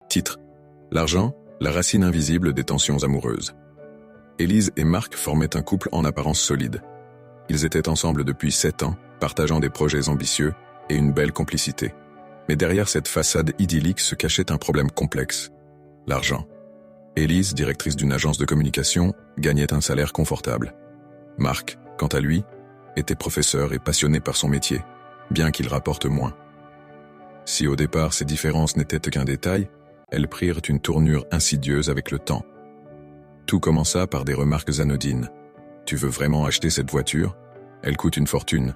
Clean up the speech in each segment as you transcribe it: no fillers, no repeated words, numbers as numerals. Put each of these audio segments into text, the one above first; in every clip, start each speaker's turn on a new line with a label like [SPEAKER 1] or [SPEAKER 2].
[SPEAKER 1] Titre: L'argent, la racine invisible des tensions amoureuses. Élise et Marc formaient un couple en apparence solide. Ils étaient ensemble depuis 7 ans, partageant des projets ambitieux et une belle complicité. Mais derrière cette façade idyllique se cachait un problème complexe: l'argent. Élise, directrice d'une agence de communication, gagnait un salaire confortable. Marc, quant à lui, était professeur et passionné par son métier, bien qu'il rapporte moins. Si au départ ces différences n'étaient qu'un détail, elles prirent une tournure insidieuse avec le temps. Tout commença par des remarques anodines. « Tu veux vraiment acheter cette voiture? Elle coûte une fortune »,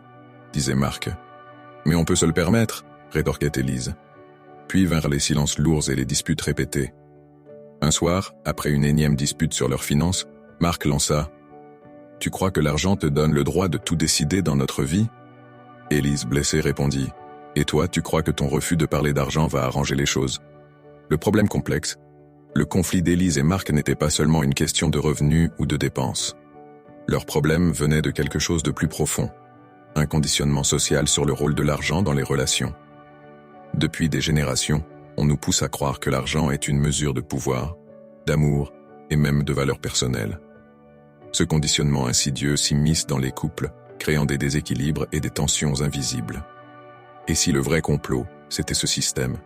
[SPEAKER 1] disait Marc. « Mais on peut se le permettre », rétorquait Élise. Puis vinrent les silences lourds et les disputes répétées. Un soir, après une énième dispute sur leurs finances, Marc lança « Tu crois que l'argent te donne le droit de tout décider dans notre vie ?» Élise, blessée, répondit « Et toi, tu crois que ton refus de parler d'argent va arranger les choses ?» Le problème complexe, le conflit d'Élise et Marc n'était pas seulement une question de revenus ou de dépenses. Leur problème venait de quelque chose de plus profond, un conditionnement social sur le rôle de l'argent dans les relations. Depuis des générations, on nous pousse à croire que l'argent est une mesure de pouvoir, d'amour et même de valeur personnelle. Ce conditionnement insidieux s'immisce dans les couples, créant des déséquilibres et des tensions invisibles. Et si le vrai complot, c'était ce système?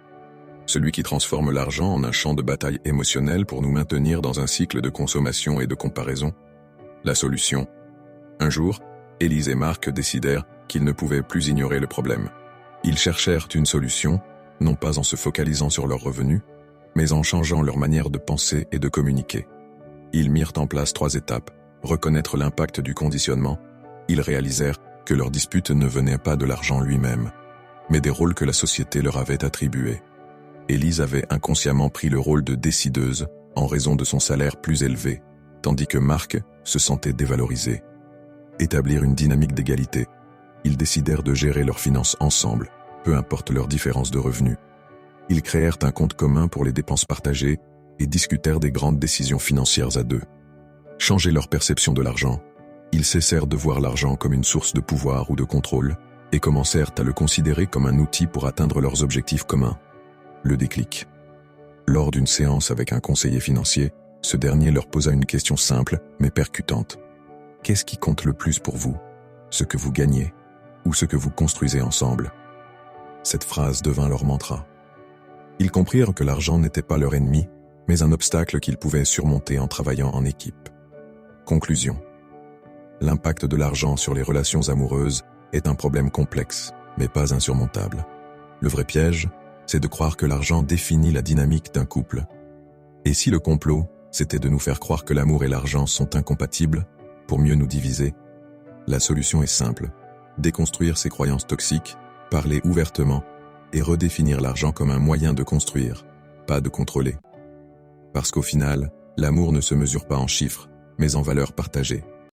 [SPEAKER 1] Celui qui transforme l'argent en un champ de bataille émotionnel pour nous maintenir dans un cycle de consommation et de comparaison? La solution? Un jour, Élise et Marc décidèrent qu'ils ne pouvaient plus ignorer le problème. Ils cherchèrent une solution, non pas en se focalisant sur leurs revenus, mais en changeant leur manière de penser et de communiquer. Ils mirent en place 3 étapes: reconnaître l'impact du conditionnement. Ils réalisèrent que leur dispute ne venait pas de l'argent lui-même, mais des rôles que la société leur avait attribués. Élise avait inconsciemment pris le rôle de décideuse en raison de son salaire plus élevé, tandis que Marc se sentait dévalorisé. Établir une dynamique d'égalité, ils décidèrent de gérer leurs finances ensemble, peu importe leurs différences de revenus. Ils créèrent un compte commun pour les dépenses partagées et discutèrent des grandes décisions financières à deux. Changer leur perception de l'argent, ils cessèrent de voir l'argent comme une source de pouvoir ou de contrôle et commencèrent à le considérer comme un outil pour atteindre leurs objectifs communs. Le déclic. Lors d'une séance avec un conseiller financier, ce dernier leur posa une question simple mais percutante. Qu'est-ce qui compte le plus pour vous? Ce que vous gagnez ou ce que vous construisez ensemble? Cette phrase devint leur mantra. Ils comprirent que l'argent n'était pas leur ennemi, mais un obstacle qu'ils pouvaient surmonter en travaillant en équipe. Conclusion. L'impact de l'argent sur les relations amoureuses est un problème complexe, mais pas insurmontable. Le vrai piège, c'est de croire que l'argent définit la dynamique d'un couple. Et si le complot, c'était de nous faire croire que l'amour et l'argent sont incompatibles, pour mieux nous diviser? La solution est simple: déconstruire ces croyances toxiques, parler ouvertement et redéfinir l'argent comme un moyen de construire, pas de contrôler. Parce qu'au final, l'amour ne se mesure pas en chiffres, mais en valeurs partagées.